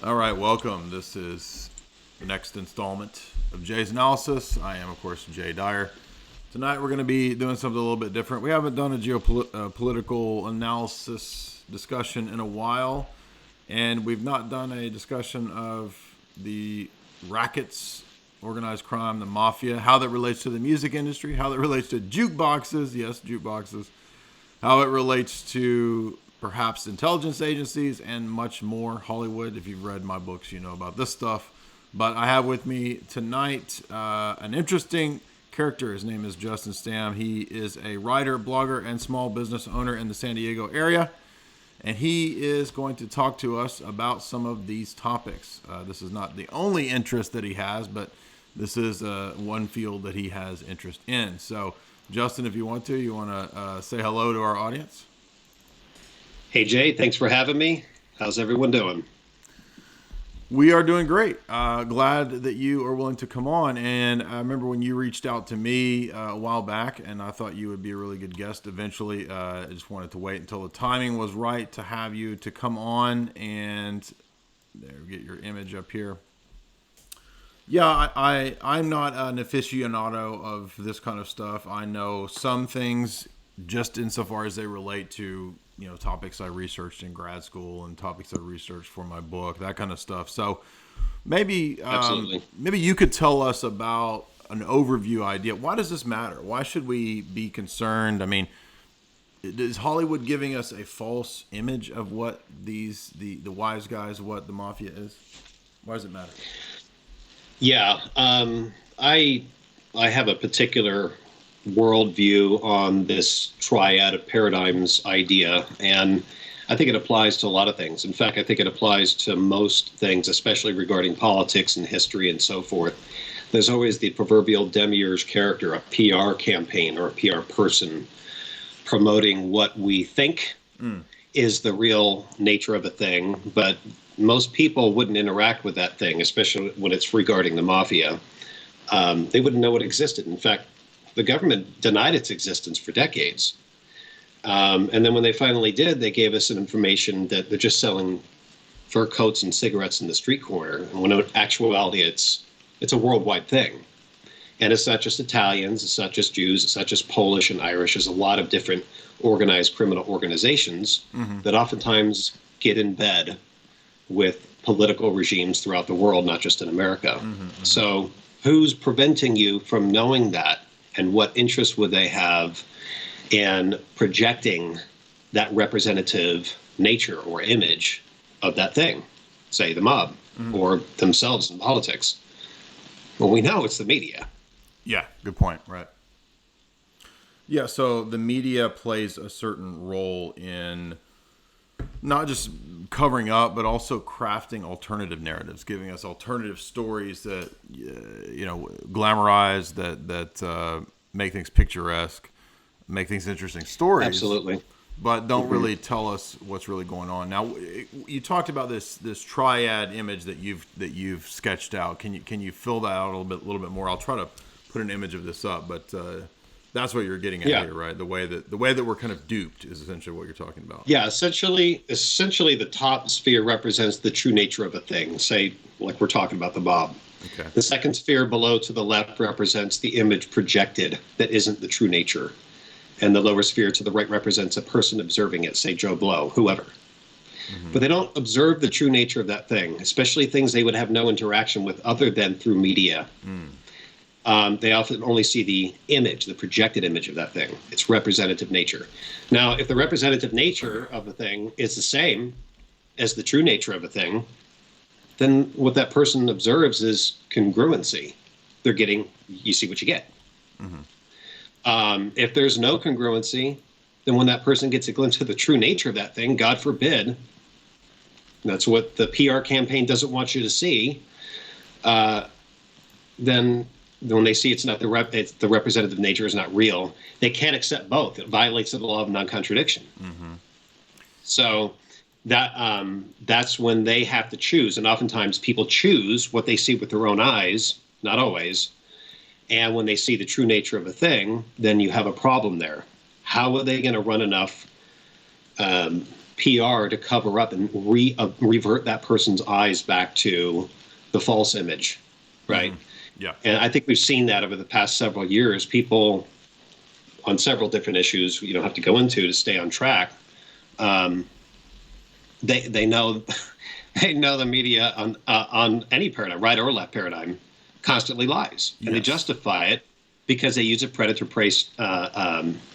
All right, welcome. This is the next installment of Jay's Analysis. I am, of course, Jay Dyer. Tonight we're going to be doing something a little bit different. We haven't done a geopolitical analysis discussion in a while, and we've not done a discussion of the rackets, organized crime, the Mafia, how that relates to the music industry, how that relates to jukeboxes, yes, jukeboxes, how it relates to perhaps intelligence agencies, and much more. Hollywood, if you've read my books, you know about this stuff. But I have with me tonight an interesting character. His name is Justin Stamm. He is a writer, blogger, and small business owner in the San Diego area. And he is going to talk to us about some of these topics. This is not the only interest that he has, but this is one field that he has interest in. So, Justin, if you want to say hello to our audience? Hey, Jay, thanks for having me. How's everyone doing? We are doing great. Glad that you are willing to come on. And I remember when you reached out to me a while back, and I thought you would be a really good guest eventually. I just wanted to wait until the timing was right to have you to come on. And there, get your image up here. Yeah, I'm not an aficionado of this kind of stuff. I know some things just insofar as they relate to topics I researched in grad school and topics I researched for my book, that kind of stuff. So maybe you could tell us about an overview idea. Why does this matter? Why should we be concerned? I mean, is Hollywood giving us a false image of what the wise guys, what the Mafia is? Why does it matter? Yeah, I have a particular worldview on this triad of paradigms idea, and I think it applies to a lot of things. In fact, I think it applies to most things, especially regarding politics and history and so forth. There's always the proverbial demiurge character, a PR campaign or a PR person promoting what we think is the real nature of a thing, but most people wouldn't interact with that thing, especially when it's regarding the Mafia. They wouldn't know it existed. In fact, the government denied its existence for decades. And then when they finally did, they gave us an information that they're just selling fur coats and cigarettes in the street corner. And when in actuality, it's a worldwide thing. And it's not just Italians, it's not just Jews, it's not just Polish and Irish. There's a lot of different organized criminal organizations that oftentimes get in bed with political regimes throughout the world, not just in America. So who's preventing you from knowing that? And what interest would they have in projecting that representative nature or image of that thing, say the mob or themselves in politics? Well, we know it's the media. Yeah, good point. Right. Yeah, so the media plays a certain role in not just covering up, but also crafting alternative narratives, giving us alternative stories that, glamorize, that make things picturesque, make things interesting stories. Absolutely. But don't really tell us what's really going on. Now, you talked about this triad image that you've sketched out. Can you fill that out a little bit more? I'll try to put an image of this up, but that's what you're getting at here, right? The way that we're kind of duped is essentially what you're talking about. Yeah, essentially the top sphere represents the true nature of a thing, say like we're talking about the mob. Okay. The second sphere below to the left represents the image projected that isn't the true nature. And the lower sphere to the right represents a person observing it, say Joe Blow, whoever. But they don't observe the true nature of that thing, especially things they would have no interaction with other than through media. They often only see the image, the projected image of that thing, its representative nature. Now, if the representative nature of a thing is the same as the true nature of a thing, then what that person observes is congruency. They're getting, you see what you get. If there's no congruency, then when that person gets a glimpse of the true nature of that thing, God forbid, that's what the PR campaign doesn't want you to see, then when they see it's the representative nature is not real, they can't accept both. It violates the law of non-contradiction. So that's when they have to choose. And oftentimes people choose what they see with their own eyes, not always. And when they see the true nature of a thing, then you have a problem there. How are they going to run enough PR to cover up and revert that person's eyes back to the false image, right? Yeah. And I think we've seen that over the past several years. People on several different issues you don't have to go into to stay on track. They know they know the media on any paradigm, right or left paradigm, constantly lies, and they justify it because they use a predator-prey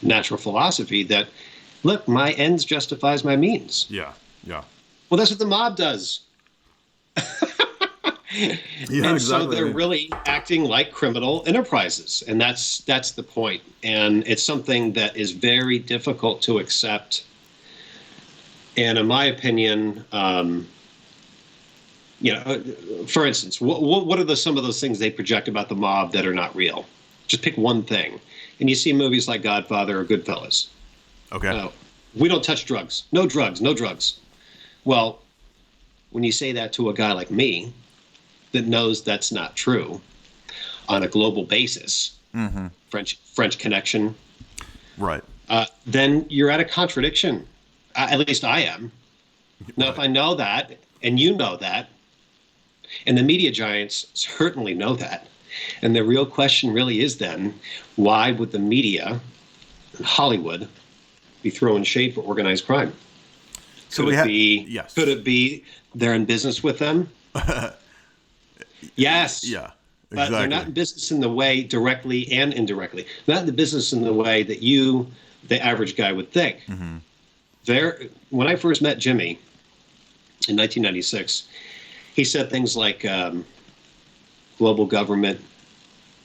natural philosophy that, look, my ends justifies my means. Yeah. Well, that's what the mob does. And so they're really acting like criminal enterprises, and that's the point. And it's something that is very difficult to accept. And in my opinion, for instance, what are some of those things they project about the mob that are not real? Just pick one thing, and you see movies like Godfather or Goodfellas. Okay. We don't touch drugs. No drugs. No drugs. Well, when you say that to a guy like me, that knows that's not true on a global basis, French connection, right? Then you're at a contradiction. At least I am. Now, if I know that, and you know that, and the media giants certainly know that, and the real question really is then, why would the media in Hollywood be throwing shade for organized crime? Could it be they're in business with them? Yes. Yeah. Exactly. But they're not in business in the way, directly and indirectly, not in the business in the way that the average guy would think. When I first met Jimmy in 1996, he said things like global government,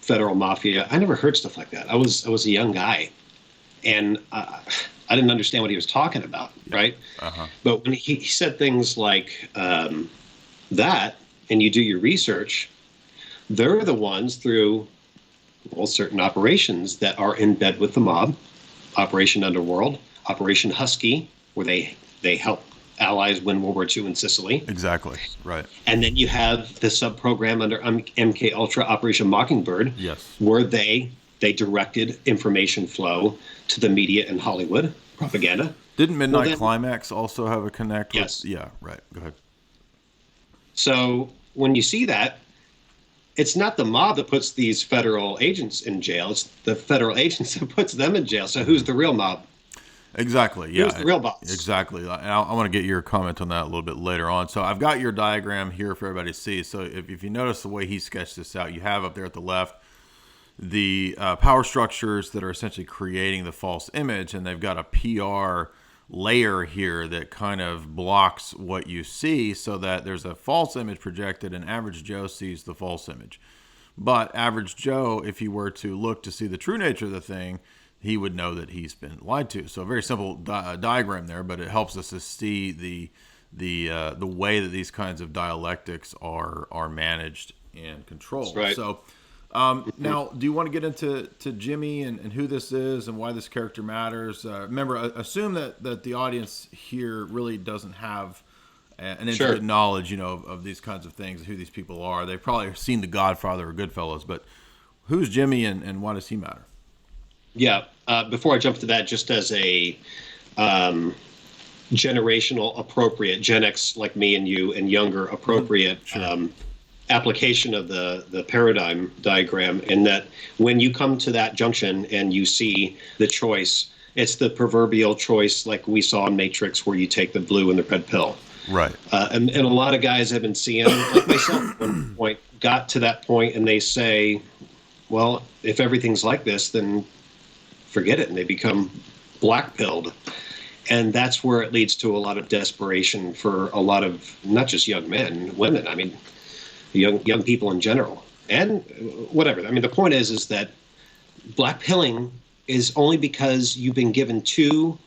federal mafia. I never heard stuff like that. I was a young guy, and I didn't understand what he was talking about, right? But when he said things like that, and you do your research, they're the ones through certain operations that are in bed with the mob. Operation Underworld, Operation Husky, where they help allies win World War II in Sicily. Exactly, right. And then you have the sub-program under MK Ultra, Operation Mockingbird, where they directed information flow to the media in Hollywood, propaganda. Didn't Midnight Climax also have a connect? Yes. Yeah, right. Go ahead. So when you see that, it's not the mob that puts these federal agents in jail. It's the federal agents that puts them in jail. So who's the real mob? Exactly. Yeah. Who's the real boss? Exactly. I want to get your comment on that a little bit later on. So I've got your diagram here for everybody to see. So if you notice the way he sketched this out, you have up there at the left the power structures that are essentially creating the false image, and they've got a PR layer here that kind of blocks what you see so that there's a false image projected and average Joe sees the false image. But average Joe, if he were to look to see the true nature of the thing, he would know that he's been lied to. So a very simple diagram there, but it helps us to see the way that these kinds of dialectics are managed and controlled. Right. So now, do you want to get into Jimmy and who this is and why this character matters? Remember, assume that the audience here really doesn't have an intimate knowledge, of these kinds of things, who these people are. They've probably seen The Godfather or Goodfellas, but who's Jimmy and why does he matter? Yeah. Before I jump to that, just as a generational appropriate, Gen X like me and you, and younger appropriate application of the paradigm diagram, in that when you come to that junction and you see the choice, it's the proverbial choice like we saw in Matrix, where you take the blue and the red pill. Right. And a lot of guys have been seeing, like myself at one point, got to that point and they say, well, if everything's like this, then forget it. And they become black-pilled. And that's where it leads to a lot of desperation for a lot of, not just young men, women, I mean, young people in general, and whatever. I mean, the point is that black-pilling is only because you've been given two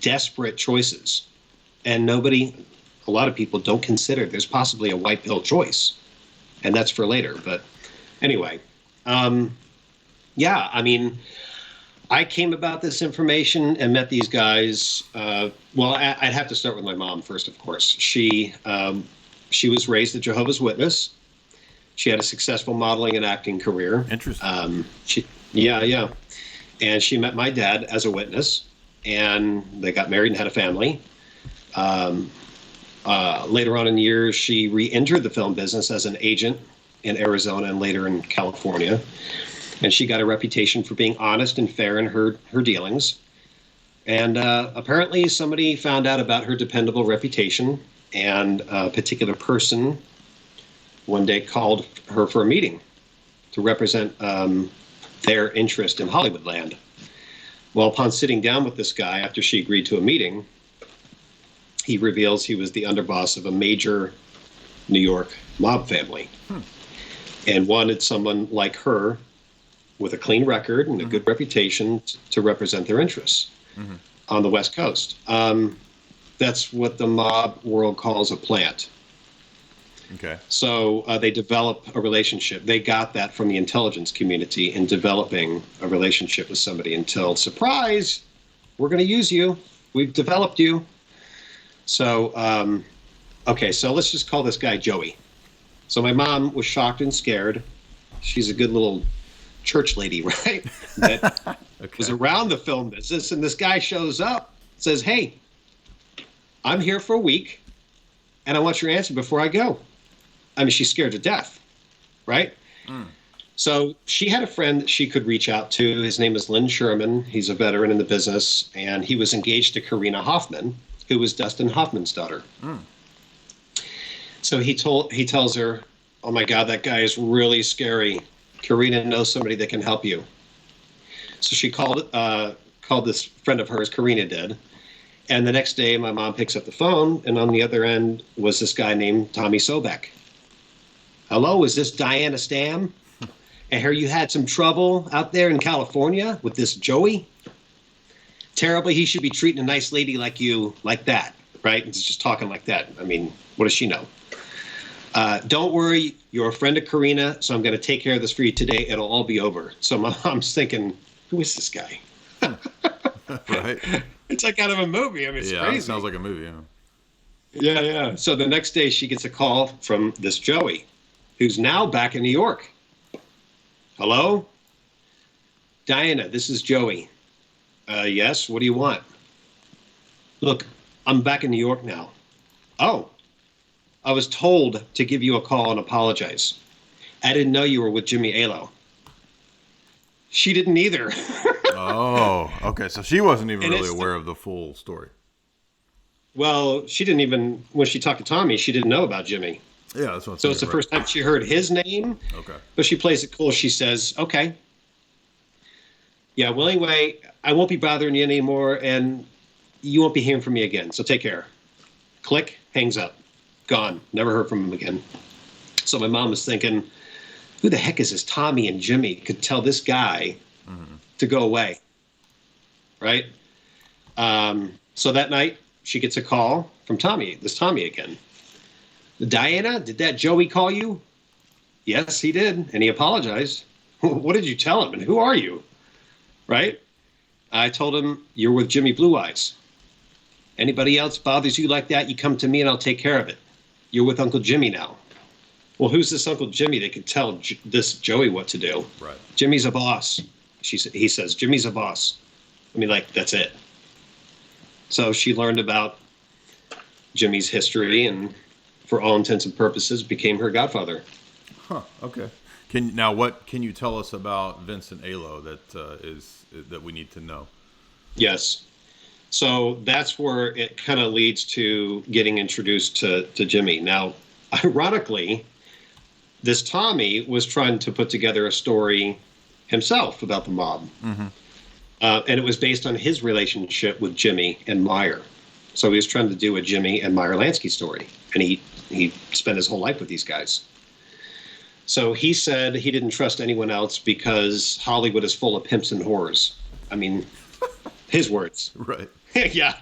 desperate choices. And a lot of people don't consider there's possibly a white pill choice. And that's for later. But anyway, I mean, I came about this information and met these guys. I'd have to start with my mom first, of course. She was raised a Jehovah's Witness. She had a successful modeling and acting career. Interesting. And she met my dad as a witness, and they got married and had a family. Later on in the years, she re-entered the film business as an agent in Arizona and later in California. And she got a reputation for being honest and fair in her dealings. And apparently somebody found out about her dependable reputation, and a particular person one day called her for a meeting to represent their interest in Hollywoodland. Well, upon sitting down with this guy after she agreed to a meeting, he reveals he was the underboss of a major New York mob family and wanted someone like her with a clean record and a good reputation to represent their interests on the West Coast. That's what the mob world calls a plant. Okay. So they develop a relationship. They got that from the intelligence community in developing a relationship with somebody until, surprise, we're going to use you. We've developed you. So, okay, so let's just call this guy Joey. So my mom was shocked and scared. She's a good little church lady, right? That was around the film business. And this guy shows up, says, hey, I'm here for a week, and I want your answer before I go. I mean, she's scared to death, right? So she had a friend that she could reach out to. His name is Lynn Sherman. He's a veteran in the business, and he was engaged to Karina Hoffman, who was Dustin Hoffman's daughter. So he tells her, oh my God, that guy is really scary. Karina knows somebody that can help you. So she called this friend of hers, Karina did. And the next day, my mom picks up the phone, and on the other end was this guy named Tommy Sobek. Hello, is this Diana Stamm? I hear you had some trouble out there in California with this Joey. Terribly, he should be treating a nice lady like you like that, right? And just talking like that. I mean, what does she know? Don't worry, you're a friend of Karina, so I'm going to take care of this for you today. It'll all be over. So my mom's thinking, who is this guy? Right. It's like out of a movie. I mean, it's crazy. It sounds like a movie. Yeah. So the next day she gets a call from this Joey, who's now back in New York. Hello? Diana, this is Joey. Yes, what do you want? Look, I'm back in New York now. Oh, I was told to give you a call and apologize. I didn't know you were with Jimmy Alo. She didn't either. Oh, okay. So she wasn't even really aware of the full story. Well, she didn't even, when she talked to Tommy, she didn't know about Jimmy. Yeah, that's what I'm So it's the first time she heard his name. Okay. But she plays it cool. She says, okay. Yeah, well, anyway, I won't be bothering you anymore, and you won't be hearing from me again. So take care. Click, hangs up. Gone. Never heard from him again. So my mom was thinking, who the heck is this Tommy and Jimmy could tell this guy to go away? Right? So that night, she gets a call from Tommy again. Diana, did that Joey call you? Yes, he did. And he apologized. What did you tell him? And who are you? Right? I told him, you're with Jimmy Blue Eyes. Anybody else bothers you like that, you come to me and I'll take care of it. You're with Uncle Jimmy now. Well, who's this Uncle Jimmy that could tell this Joey what to do? Right. Jimmy's a boss. He says, Jimmy's a boss. I mean, like, that's it. So she learned about Jimmy's history and, for all intents and purposes, became her godfather. Huh. Okay. What can you tell us about Vincent Alo that we need to know? Yes. So that's where it kind of leads to getting introduced to Jimmy. Now, ironically, this Tommy was trying to put together a story himself about the mob. And it was based on his relationship with Jimmy and Meyer. So he was trying to do a Jimmy and Meyer Lansky story. And he spent his whole life with these guys. So he said he didn't trust anyone else because Hollywood is full of pimps and whores. I mean, his words. Right. Yeah.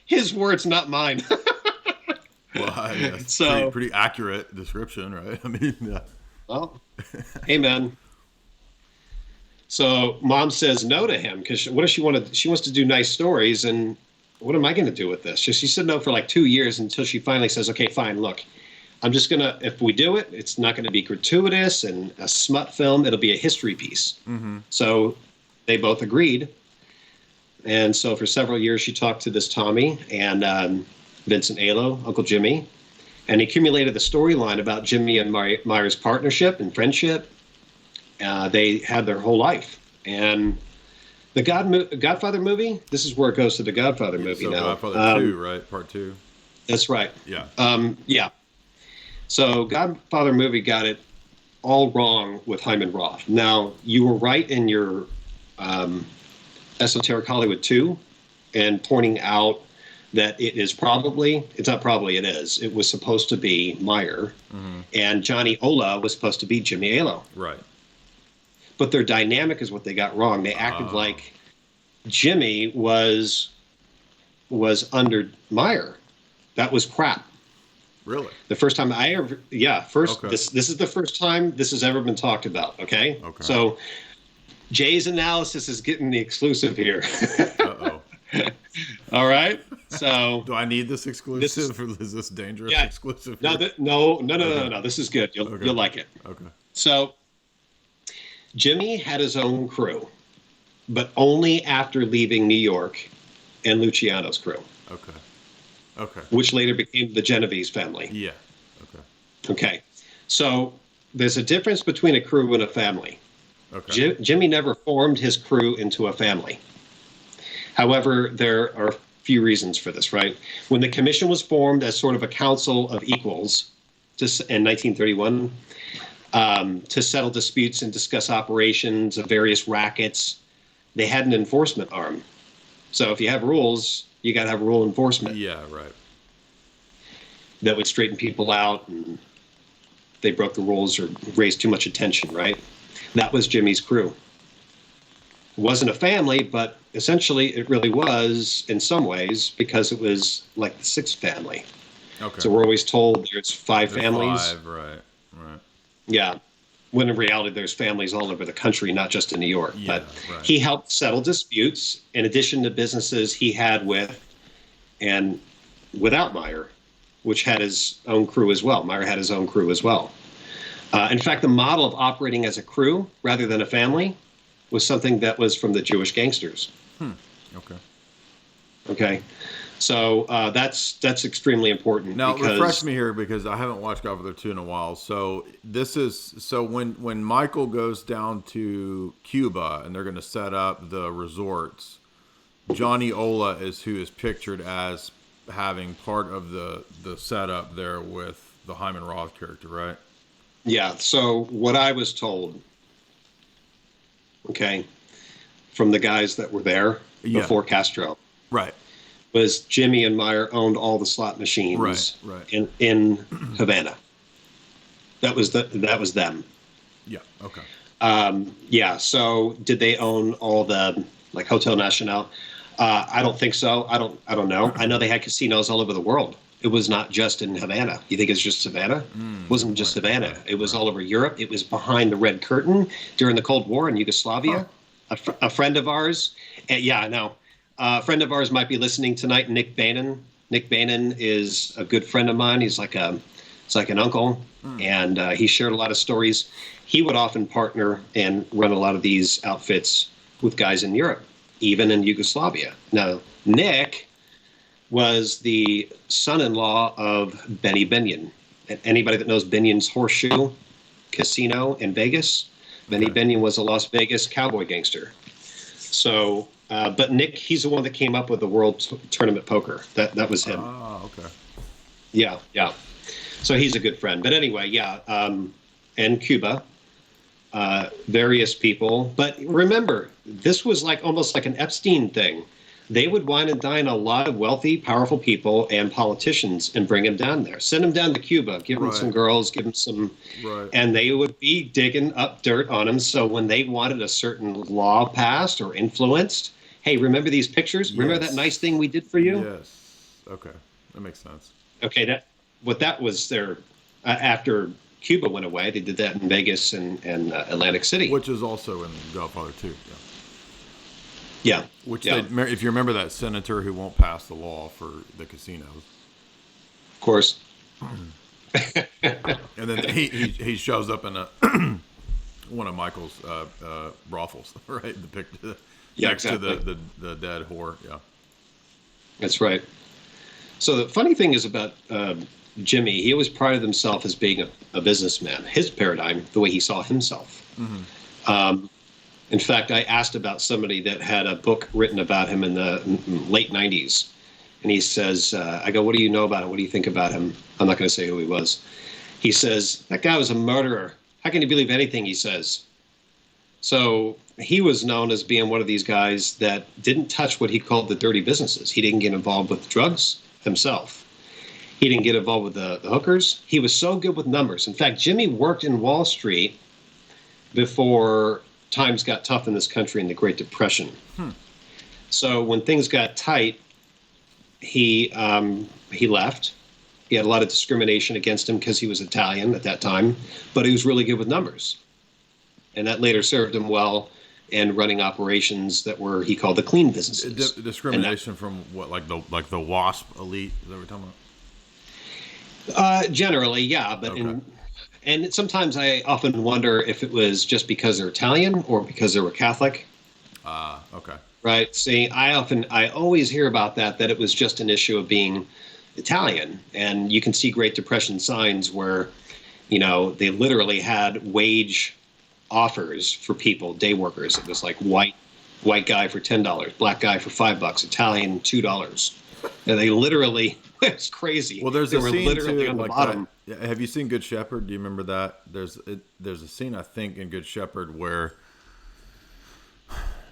His words, not mine. Well, yeah, so pretty accurate description, right? I mean, yeah. Well, amen. So mom says no to him because what does she want to? She wants to do nice stories, and what am I going to do with this? She said no for like 2 years until she finally says, okay, fine, look, I'm just going to, if we do it, it's not going to be gratuitous and a smut film. It'll be a history piece. So they both agreed. And so for several years, she talked to this Tommy, and Vincent Alo, Uncle Jimmy, and he accumulated the storyline about Jimmy and Meyer's partnership and friendship. They had their whole life. And the Godfather movie, this is where it goes to the Godfather movie so now. Godfather 2, right? Part 2. That's right. Yeah. Yeah. So Godfather movie got it all wrong with Hyman Roth. Now, you were right in your Esoteric Hollywood 2 and pointing out that it is it's not probably, it is. It was supposed to be Meyer, and Johnny Ola was supposed to be Jimmy Alo. Right. But their dynamic is what they got wrong. They acted like Jimmy was under Meyer. That was crap. Really? The first time this is the first time this has ever been talked about, okay? So Jay's analysis is getting the exclusive here. Uh-oh. All right. So do I need this exclusive, or is this dangerous exclusive? No, no. This is good. You'll like it. Okay. So Jimmy had his own crew, but only after leaving New York and Luciano's crew. Okay. Which later became the Genovese family. Yeah. Okay. So there's a difference between a crew and a family. Okay. Jimmy never formed his crew into a family. However, there are a few reasons for this, right? When the commission was formed as sort of a council of equals in 1931 to settle disputes and discuss operations of various rackets, they had an enforcement arm. So if you have rules, you got to have rule enforcement. Yeah, right. That would straighten people out and they broke the rules or raised too much attention, right? That was Jimmy's crew. It wasn't a family, but essentially it really was in some ways because it was like the sixth family. Okay. So we're always told there's five families. Five, right. Yeah. When in reality, there's families all over the country, not just in New York. Yeah, but he helped settle disputes in addition to businesses he had with and without Meyer, which had his own crew as well. Meyer had his own crew as well. In fact, the model of operating as a crew rather than a family was something that was from the Jewish gangsters. Okay. So that's extremely important. Now, refresh me here because I haven't watched Godfather 2 in a while. So when Michael goes down to Cuba and they're going to set up the resorts, Johnny Ola is who is pictured as having part of the setup there with the Hyman Roth character, right? Yeah. So what I was told, from the guys that were there before Castro, right, was Jimmy and Meyer owned all the slot machines right. in Havana. That was them. Yeah. Okay. Yeah. So did they own all the like Hotel Nacional? I don't think so. I don't know. I know they had casinos all over the world. It was not just in Havana. You think it's just Havana? It wasn't just Havana. It was all over Europe. It was behind the Red Curtain during the Cold War in Yugoslavia. A friend of ours, I know. A friend of ours might be listening tonight, Nick Bannon. Nick Bannon is a good friend of mine. He's like an uncle, and he shared a lot of stories. He would often partner and run a lot of these outfits with guys in Europe, even in Yugoslavia. Now, Nick was the son-in-law of Benny Binion. And anybody that knows Binion's Horseshoe Casino in Vegas, Benny Binion was a Las Vegas cowboy gangster. So, but Nick, he's the one that came up with the World Tournament Poker. That was him. Oh, okay. Yeah. So he's a good friend. But anyway, and Cuba, various people. But remember, this was almost like an Epstein thing. They would wine and dine a lot of wealthy, powerful people and politicians and bring them down there. Send them down to Cuba, give them some girls, give them some... And they would be digging up dirt on them. So when they wanted a certain law passed or influenced, hey, remember these pictures? Yes. Remember that nice thing we did for you? Yes. Okay. That makes sense. Okay. That was their... after Cuba went away, they did that in Vegas and Atlantic City. Which is also in Godfather 2, Yeah. If you remember that senator who won't pass the law for the casinos. Of course. And then he shows up in one of Michael's brothels, right? Next to the dead whore. Yeah. That's right. So the funny thing is about Jimmy, he always prided himself as being a businessman. His paradigm, the way he saw himself. In fact, I asked about somebody that had a book written about him in the late 90s. And he says, I go, what do you know about him? What do you think about him? I'm not going to say who he was. He says, that guy was a murderer. How can you believe anything he says? So he was known as being one of these guys that didn't touch what he called the dirty businesses. He didn't get involved with drugs himself. He didn't get involved with the hookers. He was so good with numbers. In fact, Jimmy worked in Wall Street before times got tough in this country in the Great Depression. So when things got tight, he left. He had a lot of discrimination against him because he was Italian at that time, but he was really good with numbers. And that later served him well in running operations that were, he called the clean businesses. Discrimination from what, like the WASP elite that we're talking about? Generally, yeah, but okay. And sometimes I often wonder if it was just because they're Italian or because they were Catholic. Okay. Right. See, I always hear about that it was just an issue of being Italian. And you can see Great Depression signs where, they literally had wage offers for people, day workers. It was like white guy for $10, black guy for $5, Italian $2. And they literally, it's crazy. Well, there's they a were scene literally too, on the like bottom. that. Have you seen Good Shepherd? Do you remember that? There's a scene, I think, in Good Shepherd where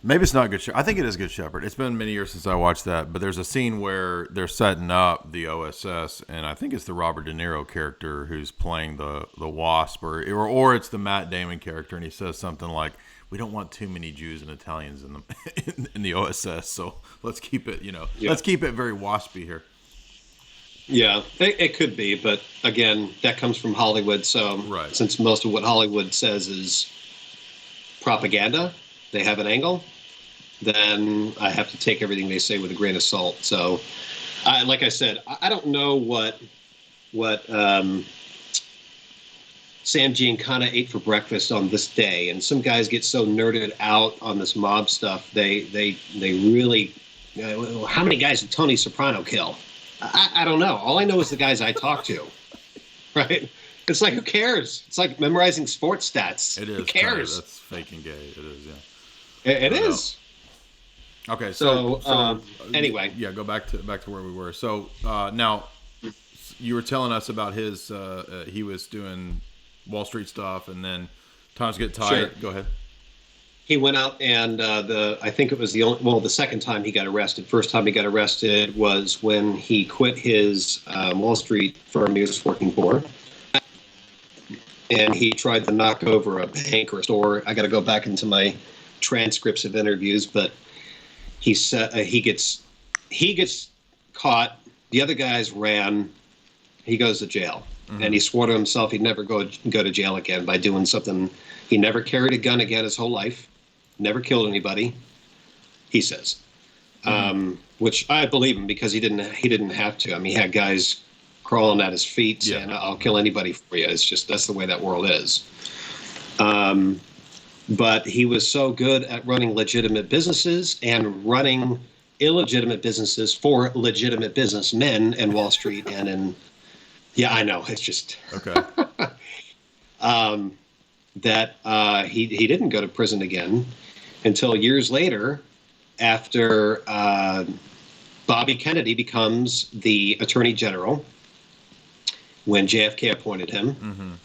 maybe it's not Good Shepherd. I think it is Good Shepherd. It's been many years since I watched that, but there's a scene where they're setting up the OSS, and I think it's the Robert De Niro character who's playing the Wasp, or it's the Matt Damon character, and he says something like, "We don't want too many Jews and Italians in the in the OSS, so let's keep it, let's keep it very waspy here." Yeah, it could be, but again, that comes from Hollywood. So right. Since most of what Hollywood says is propaganda, they have an angle, then I have to take everything they say with a grain of salt. So, like I said, I don't know what Sam Giancana ate for breakfast on this day, and some guys get so nerded out on this mob stuff. They really, how many guys did Tony Soprano kill? I don't know. All I know is the guys I talk to, right? It's like, who cares? It's like memorizing sports stats. It is. Who cares? That's faking gay. It is, yeah. It is. Okay, so anyway. Yeah, go back to where we were. So now you were telling us about his, he was doing Wall Street stuff, and then times get tight. Sure. Go ahead. He went out and I think it was the second time he got arrested. First time he got arrested was when he quit his Wall Street firm he was working for. And he tried to knock over a bank or a store. I got to go back into my transcripts of interviews, but he said he gets caught. The other guys ran. He goes to jail, and he swore to himself he'd never go to jail again by doing something. He never carried a gun again his whole life. Never killed anybody, he says, which I believe him because he didn't have to. I mean, he had guys crawling at his feet saying, "I'll kill anybody for you." It's just that's the way that world is. But he was so good at running legitimate businesses and running illegitimate businesses for legitimate businessmen in Wall Street and in. Yeah, I know. It's just okay. That he didn't go to prison again until years later, after Bobby Kennedy becomes the Attorney General when JFK appointed him.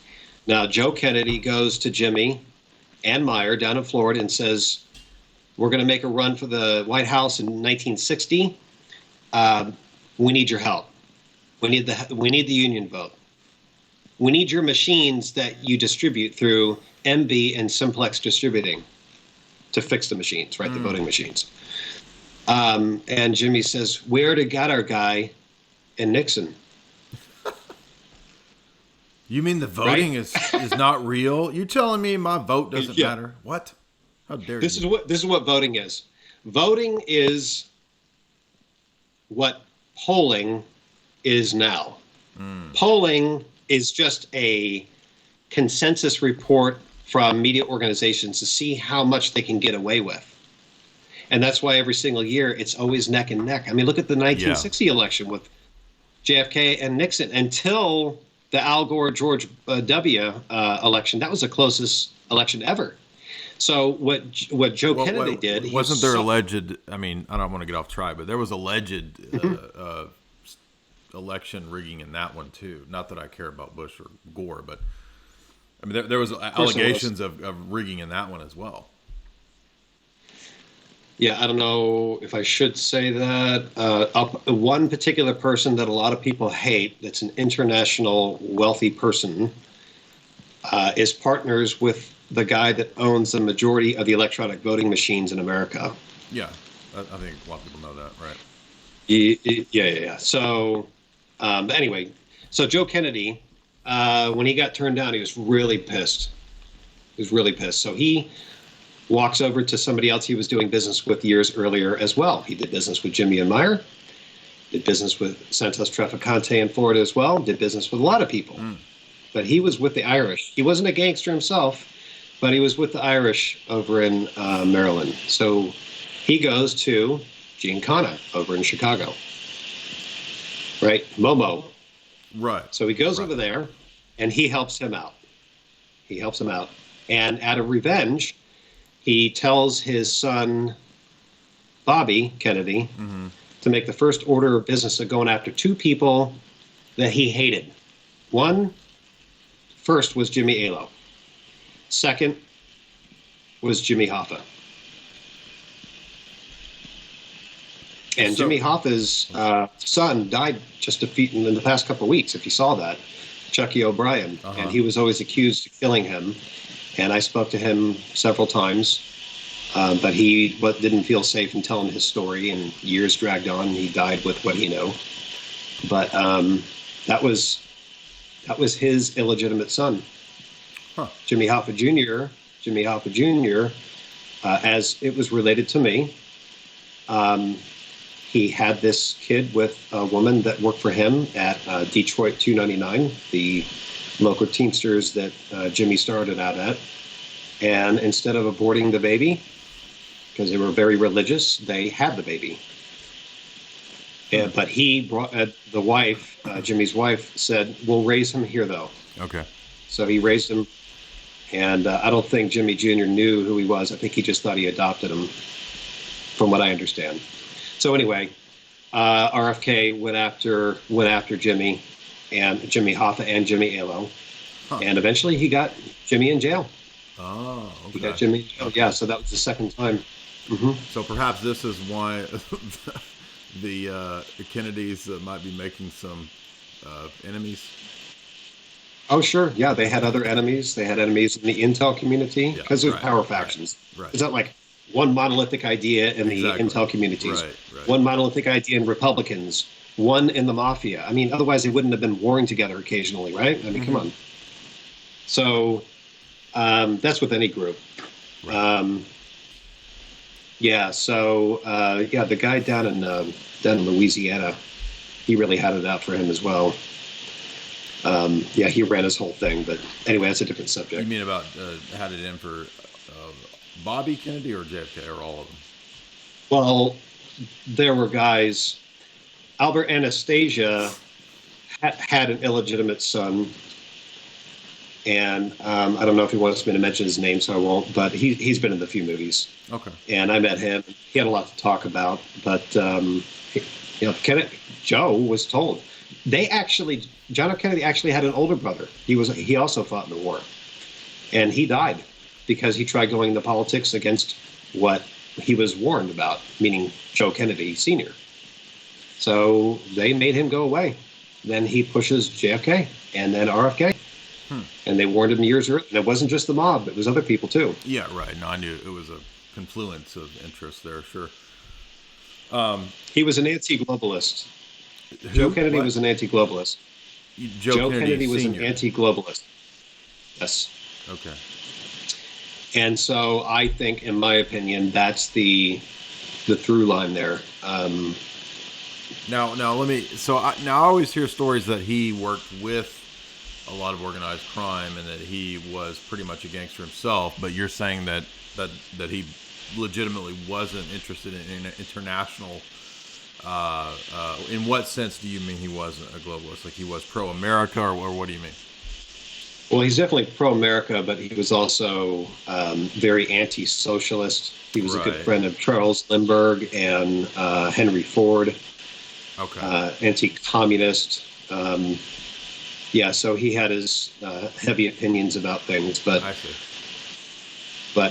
Now, Joe Kennedy goes to Jimmy and Meyer down in Florida and says, "We're going to make a run for the White House in 1960. We need your help. We need the union vote. We need your machines that you distribute through MB and Simplex Distributing to fix the machines, right? The voting machines." And Jimmy says, "We already got our guy in Nixon." You mean the voting is not real? You telling me my vote doesn't matter? What? How dare you? This is what voting is. Voting is what polling is now. Polling is just a consensus report from media organizations to see how much they can get away with. And that's why every single year it's always neck and neck. I mean, look at the 1960 election with JFK and Nixon until the Al Gore George W. Election. That was the closest election ever. So what Joe Kennedy did? Wasn't there alleged? I mean, I don't want to get off track, but there was alleged election rigging in that one too. Not that I care about Bush or Gore, but I mean, there was allegations of rigging in that one as well. Yeah, I don't know if I should say that. One particular person that a lot of people hate, that's an international wealthy person, is partners with the guy that owns the majority of the electronic voting machines in America. Yeah, I think a lot of people know that, right? Yeah. So, anyway, so Joe Kennedy, when he got turned down, he was really pissed. So he walks over to somebody else he was doing business with years earlier as well. He did business with Jimmy and Meyer, did business with Santos Traficante in Florida as well, did business with a lot of people. But he was with the Irish. He wasn't a gangster himself, but he was with the Irish over in Maryland. So he goes to Giancana over in Chicago, right? Momo. Right. So he goes over there, and he helps him out. And out of revenge, he tells his son, Bobby Kennedy, to make the first order of business of going after two people that he hated. First was Jimmy Alo. Second was Jimmy Hoffa. And Jimmy Hoffa's son died just in the past couple of weeks, if you saw that, Chucky O'Brien. And he was always accused of killing him. And I spoke to him several times, but he didn't feel safe in telling his story, and years dragged on, and he died with what he knew. But that was his illegitimate son. Jimmy Hoffa Jr., as it was related to me, he had this kid with a woman that worked for him at Detroit 299, the local Teamsters that Jimmy started out at. And instead of aborting the baby, because they were very religious, they had the baby. But he brought the wife, Jimmy's wife, said, "We'll raise him here, though." Okay. So he raised him. And I don't think Jimmy Jr. knew who he was. I think he just thought he adopted him, from what I understand. So anyway, RFK went after Jimmy, and Jimmy Hoffa and Jimmy Alo. And eventually he got Jimmy in jail. Oh, okay. He got Jimmy in jail. Okay. Yeah, so that was the second time. So perhaps this is why the Kennedys might be making some enemies. Oh, sure. Yeah, they had other enemies. They had enemies in the intel community because there's power factions. Right. It's not like one monolithic idea in the intel communities, one monolithic idea in Republicans, one in the Mafia. I mean, otherwise they wouldn't have been warring together occasionally, right? I mean, come on. So that's with any group. Right. The guy down in Louisiana, he really had it out for him as well. He ran his whole thing, but anyway, that's a different subject. You mean about had it in for Bobby Kennedy or JFK or all of them? Well, there were guys. Albert Anastasia had an illegitimate son, and I don't know if he wants me to mention his name, so I won't. But he's been in a few movies. Okay. And I met him. He had a lot to talk about, but Joe was told. John F. Kennedy actually had an older brother. He also fought in the war, and he died because he tried going into politics against what he was warned about, meaning Joe Kennedy Sr. So they made him go away. Then he pushes JFK and then RFK, and they warned him years earlier. And it wasn't just the mob; it was other people too. Yeah, right. No, I knew it was a confluence of interests there. Sure. He was an anti-globalist. Joe Kennedy was an anti-globalist. Joe Kennedy was an anti-globalist. Yes. Okay. And so I think, in my opinion, that's the through line there. Now let me. I always hear stories that he worked with a lot of organized crime and that he was pretty much a gangster himself. But you're saying that he legitimately wasn't interested in international In what sense do you mean he wasn't a globalist? Like he was pro-America, or what do you mean? Well, he's definitely pro-America, but he was also very anti-socialist. He was a good Right. friend of Charles Lindbergh and Henry Ford, Okay. anti-communist. Yeah, so he had his heavy opinions about things, but I see.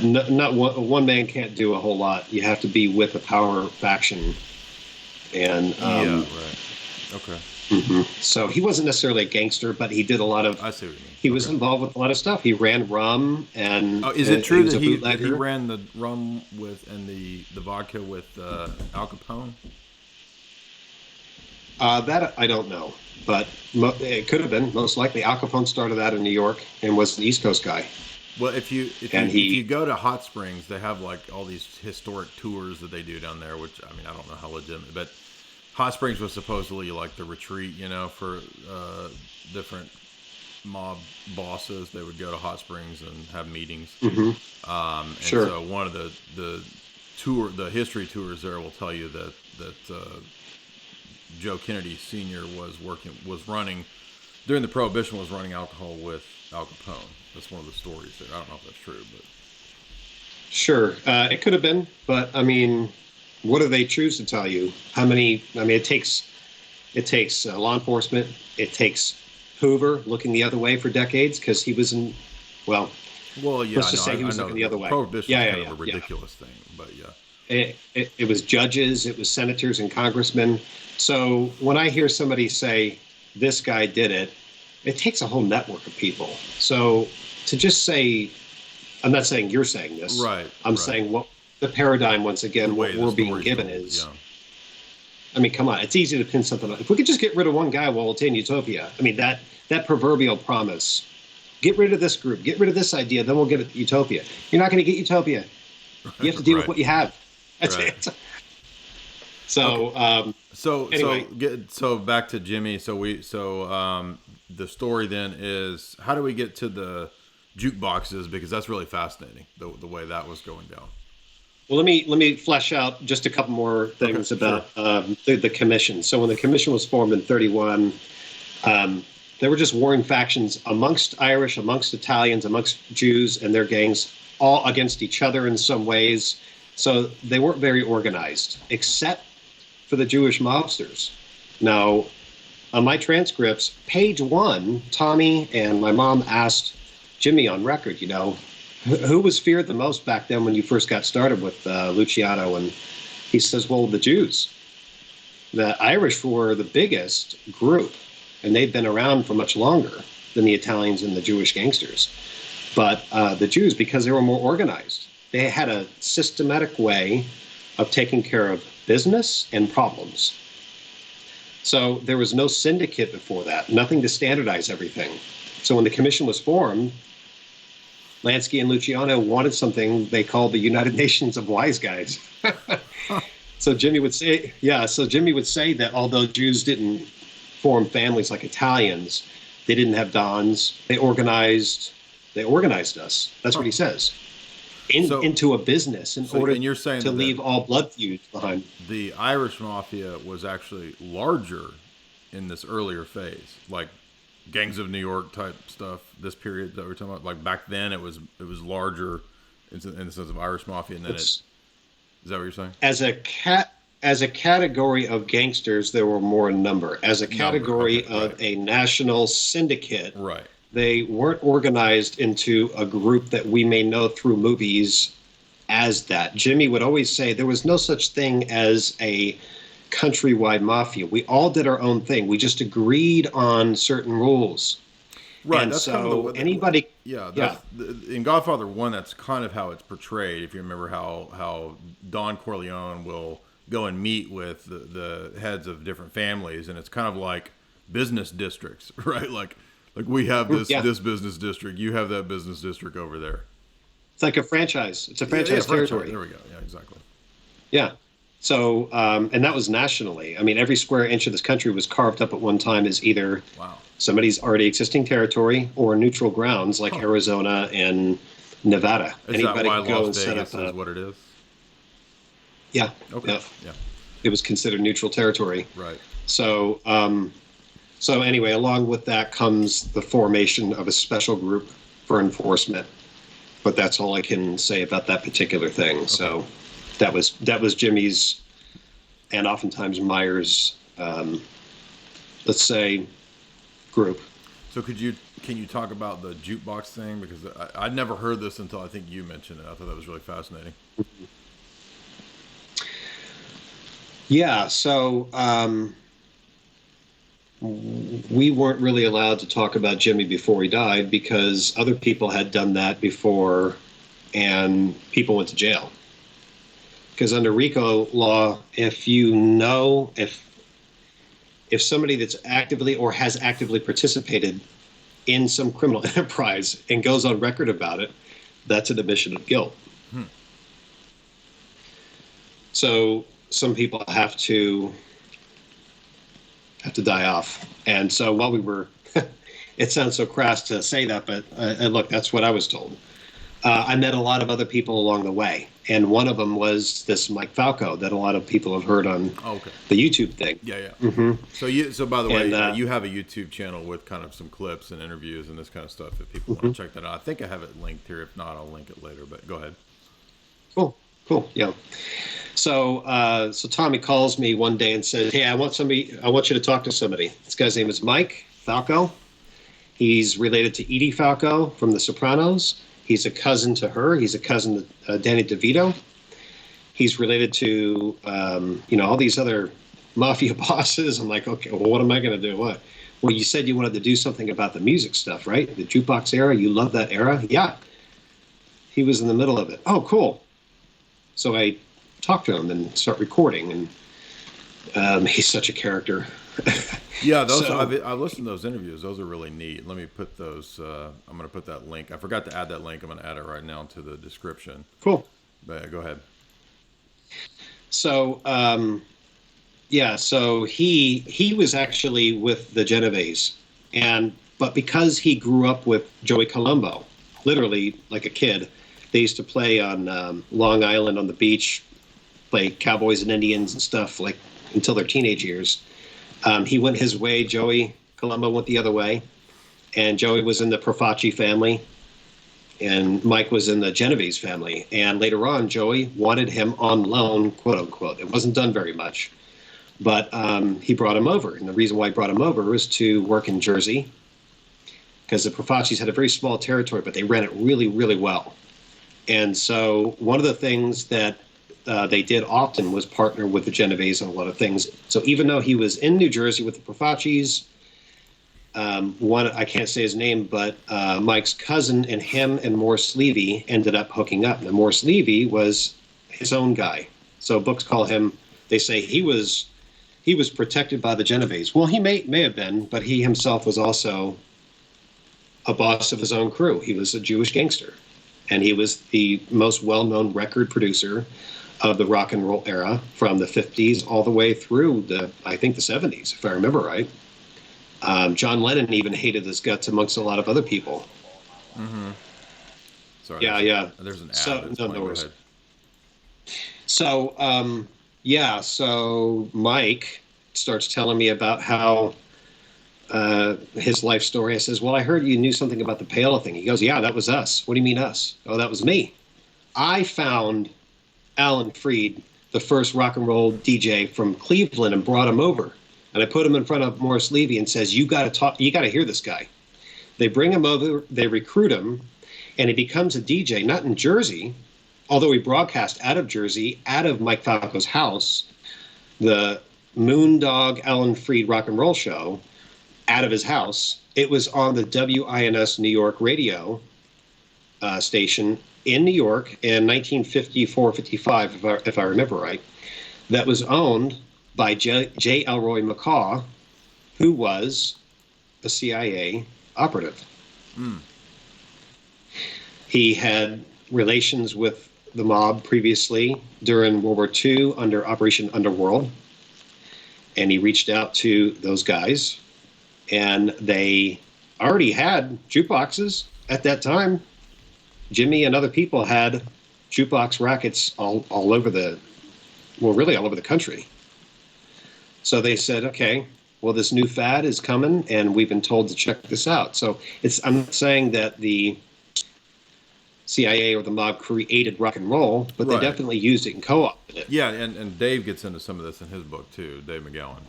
not one man can't do a whole lot. You have to be with the power faction, and Yeah. Right. Okay. so he wasn't necessarily a gangster, but he did a lot of. I see what you mean. He was Okay. involved with a lot of stuff. He ran rum, and Oh, is it he true was that a he bootlegger. ran the rum with and the vodka with Al Capone? That I don't know, but it could have been most likely. Al Capone started out in New York and was an East Coast guy, Well, and if you he. go to Hot Springs, they have like all these historic tours that they do down there. Which I mean, I don't know how legitimate, but Hot Springs was supposedly like the retreat, for different mob bosses. They would go to Hot Springs and have meetings. And Sure. so one of the history tours there will tell you that Joe Kennedy Sr. was running during the Prohibition, was running alcohol with Al Capone. That's one of the stories there. I don't know if that's true, but Sure, it could have been, but I mean, what do they choose to tell you? How many? I mean, it takes law enforcement. It takes Hoover looking the other way for decades because he was in. Well, yeah, let's just say he was I know looking the other way. Prohibition Yeah, is yeah, kind yeah, of a yeah. ridiculous thing, but yeah, It was judges, it was senators and congressmen. So when I hear somebody say this guy did it, it takes a whole network of people. So to just say, I'm not saying you're saying this. right, I'm right. saying what the paradigm once The again, way what the we're being story's given told, is. yeah. I mean, come on, it's easy to pin something on. If we could just get rid of one guy, we'll attain utopia. I mean, that proverbial promise. Get rid of this group, get rid of this idea, then we'll get utopia. You're not going to get utopia. You have to deal with Right, what you have. That's right. it. So anyway, So back to Jimmy. The story then is, how do we get to the jukeboxes, because that's really fascinating, the way that was going down. well, let me flesh out just a couple more Okay, things sure. about the commission. So when the commission was formed in '31, there were just warring factions amongst Irish, amongst Italians, amongst Jews and their gangs, all against each other in some ways. So they weren't very organized, except for the Jewish mobsters. Now, on my transcripts, page 1, Tommy and my mom asked Jimmy on record, who was feared the most back then when you first got started with Luciano? And he says, well, the Jews. The Irish were the biggest group, and they'd been around for much longer than the Italians and the Jewish gangsters. But the Jews, because they were more organized, they had a systematic way of taking care of business and problems. So there was no syndicate before that, nothing to standardize everything. So when the commission was formed, Lansky and Luciano wanted something they called the United Nations of Wise Guys. So Jimmy would say that although Jews didn't form families like Italians, they didn't have dons. They organized us. That's what he says. Into a business in order and you're saying to that leave all blood feuds behind. the Irish mafia was actually larger in this earlier phase, like Gangs of New York type stuff. This period that we're talking about, like back then, it was larger in the sense of Irish mafia, and then is that what you're saying? As a category of gangsters, there were more in number. As a category of a national syndicate, Right. they weren't organized into a group that we may know through movies as that. Jimmy would always say there was no such thing as a countrywide mafia. We all did our own thing. We just agreed on certain rules. Right. And That's so kind of the anybody. Yeah. Yeah. In Godfather 1, that's kind of how it's portrayed. If you remember how Don Corleone will go and meet with the heads of different families, and it's kind of like business districts, right? Like we have this business district, you have that business district over there. It's like a franchise. It's a franchise territory. There we go. Yeah, exactly. Yeah. So, and that was nationally. I mean, every square inch of this country was carved up at one time as either somebody's already existing territory or neutral grounds like Arizona and Nevada. Is Anybody that why could go Las and set Vegas up is what it is? Yeah. Okay. Yeah. Yeah. it was considered neutral territory. Right. So, so anyway, along with that comes the formation of a special group for enforcement. But that's all I can say about that particular thing. Okay. So that was Jimmy's and oftentimes Meyer's, let's say, group. So can you talk about the jukebox thing? Because I'd never heard this until I think you mentioned it. I thought that was really fascinating. Yeah, so we weren't really allowed to talk about Jimmy before he died because other people had done that before and people went to jail. Because under RICO law, if somebody that's actively or has actively participated in some criminal enterprise and goes on record about it, that's an admission of guilt. So some people have to die off. And so while we were, it sounds so crass to say that, but look, that's what I was told. I met a lot of other people along the way. And one of them was this Mike Falco that a lot of people have heard on the YouTube thing. Yeah, yeah. Mm-hmm. So by the way, you have a YouTube channel with kind of some clips and interviews and this kind of stuff if people want to check that out. I think I have it linked here. If not, I'll link it later, but go ahead. Cool. Yeah. So Tommy calls me one day and says, "Hey, I want you to talk to somebody. This guy's name is Mike Falco. He's related to Edie Falco from The Sopranos. He's a cousin to her. He's a cousin to Danny DeVito. He's related to, all these other mafia bosses." I'm like, okay, well, what am I going to do? What? Well, you said you wanted to do something about the music stuff, right? The jukebox era. You love that era? Yeah. He was in the middle of it. Oh, cool. So I talk to him and start recording, and he's such a character. Yeah, I've listened to those interviews. Those are really neat. Let me put those. I'm going to put that link. I forgot to add that link. I'm going to add it right now to the description. Cool. But go ahead. So, so he was actually with the Genovese, but because he grew up with Joey Colombo, literally like a kid, they used to play on Long Island on the beach, play cowboys and Indians and stuff like until their teenage years. He went his way. Joey Colombo went the other way, and Joey was in the Profaci family, and Mike was in the Genovese family. And later on, Joey wanted him on loan, quote unquote. It wasn't done very much, but he brought him over. And the reason why he brought him over was to work in Jersey, because the Profacis had a very small territory, but they ran it really, really well. And so one of the things that they did often was partner with the Genovese on a lot of things. So even though he was in New Jersey with the Profacis, I can't say his name, but Mike's cousin and him and Morse Levy ended up hooking up. And Morse Levy was his own guy. So books call him, they say he was protected by the Genovese. Well, he may have been, but he himself was also a boss of his own crew. He was a Jewish gangster. And he was the most well-known record producer of the rock and roll era from the 50s all the way through I think the 70s, if I remember right. John Lennon even hated his guts amongst a lot of other people. Mm-hmm. Sorry. Yeah. There's an ad. No worries. So, so Mike starts telling me about how his life story. I says, well, I heard you knew something about the Payola thing. He goes, yeah, that was us. What do you mean us? Oh, that was me. I found Alan Freed, the first rock and roll DJ from Cleveland, and brought him over. And I put him in front of Morris Levy and says, you got to hear this guy. They bring him over, they recruit him, and he becomes a DJ, not in Jersey, although he broadcast out of Jersey, out of Mike Falco's house, the Moondog Alan Freed rock and roll show, out of his house. It was on the WINS New York radio station in New York in 1954-55, if I remember right, that was owned by J. Elroy McCaw, who was a CIA operative. Mm. He had relations with the mob previously during World War II under Operation Underworld, and he reached out to those guys, and they already had jukeboxes at that time. Jimmy and other people had jukebox rackets all over really all over the country. So they said, okay, well, this new fad is coming, and we've been told to check this out. So I'm not saying that the CIA or the mob created rock and roll, but they Right. definitely used it and co-opted it. Yeah, and Dave gets into some of this in his book too, Dave McGowan.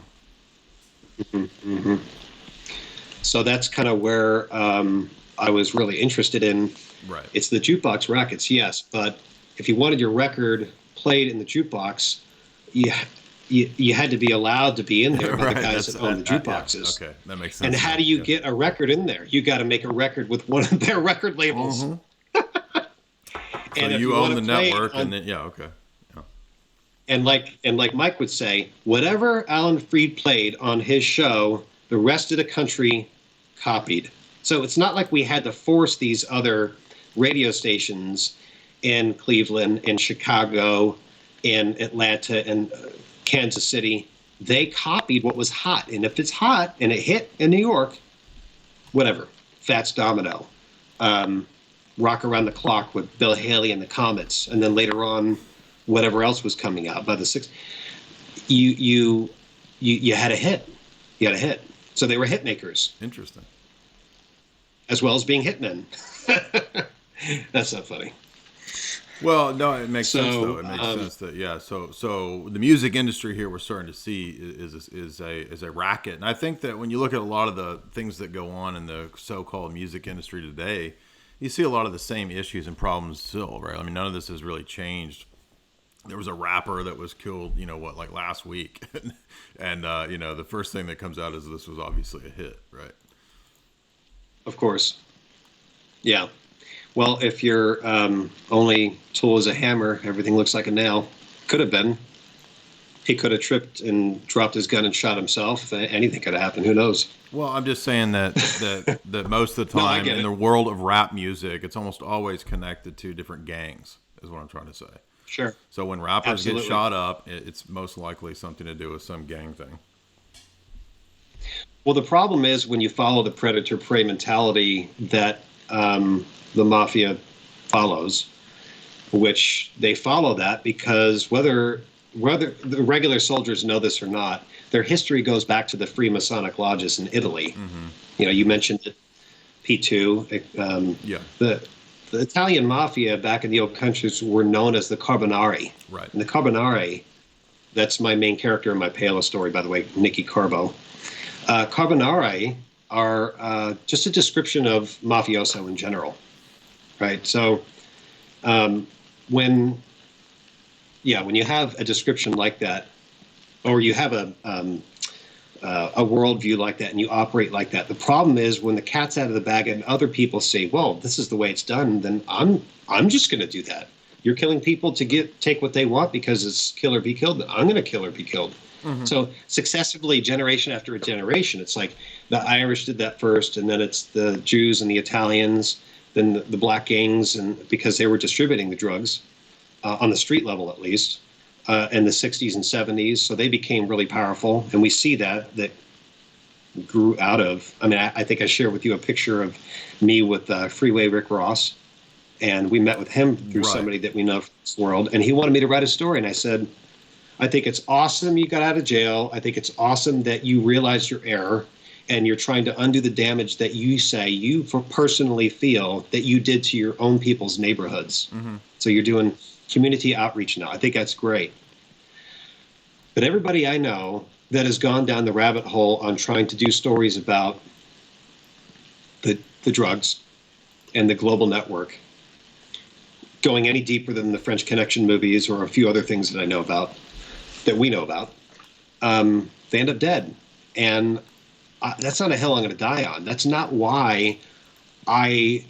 Mm-hmm. So that's kind of where I was really interested in. Right. It's the jukebox rackets, yes, but if you wanted your record played in the jukebox, you had to be allowed to be in there by Right. the guys that own the jukeboxes. Yeah. Okay, that makes sense. And how do you get a record in there? You got to make a record with one of their record labels. Mm-hmm. So And if you own wanna the play network, on- and then okay. Yeah. and like Mike would say, whatever Alan Freed played on his show, the rest of the country copied. So it's not like we had to force these other radio stations in Cleveland, in Chicago, in Atlanta, and Kansas City. They copied what was hot, and if it's hot and it hit in New York, whatever. Fats Domino, Rock Around the Clock with Bill Haley and the Comets, and then later on, whatever else was coming out by the '60s. You had a hit. You had a hit. So they were hit makers. Interesting. As well as being hitmen. That's not funny. Well, no, it makes sense So, though. It makes sense that So the music industry here we're starting to see is a racket, and I think that when you look at a lot of the things that go on in the so-called music industry today, you see a lot of the same issues and problems still, right? I mean, none of this has really changed. There was a rapper that was killed, like last week, and the first thing that comes out is this was obviously a hit, right? Of course. Yeah. Well, if your only tool is a hammer, everything looks like a nail. Could have been. He could have tripped and dropped his gun and shot himself. Anything could have happened. Who knows? Well, I'm just saying that most of the No, I time get in it. the world of rap music, it's almost always connected to different gangs, is what I'm trying to say. Sure. So when rappers Absolutely. get shot up, it's most likely something to do with some gang thing. Well, the problem is when you follow the predator-prey mentality that the mafia follows, which they follow that because whether the regular soldiers know this or not, their history goes back to the Freemasonic lodges in Italy. Mm-hmm. You mentioned it, P2. Yeah. The Italian mafia back in the old countries were known as the Carbonari. Right. And the Carbonari, that's my main character in my Paolo story, by the way, Nicky Carbo. Carbonari are just a description of mafioso in general, right? So when you have a description like that, or you have a worldview like that, and you operate like that, the problem is when the cat's out of the bag and other people say, "Well, this is the way it's done," then I'm just going to do that. You're killing people to take what they want because it's kill or be killed. I'm going to kill or be killed. Mm-hmm. So successively, generation after generation, it's like the Irish did that first, and then it's the Jews and the Italians, then the black gangs, and because they were distributing the drugs on the street level at least in the 60s and 70s, so they became really powerful, and we see that grew out of. I mean, I think I shared with you a picture of me with Freeway Rick Ross, and we met with him through somebody that we know from this world, and he wanted me to write a story, and I said, I think it's awesome you got out of jail. I think it's awesome that you realized your error and you're trying to undo the damage that you personally feel that you did to your own people's neighborhoods. Mm-hmm. So you're doing community outreach now. I think that's great. But everybody I know that has gone down the rabbit hole on trying to do stories about the drugs and the global network, going any deeper than the French Connection movies or a few other things that I know about, that we know about, they end up dead. And that's not a hill I'm going to die on. That's not why I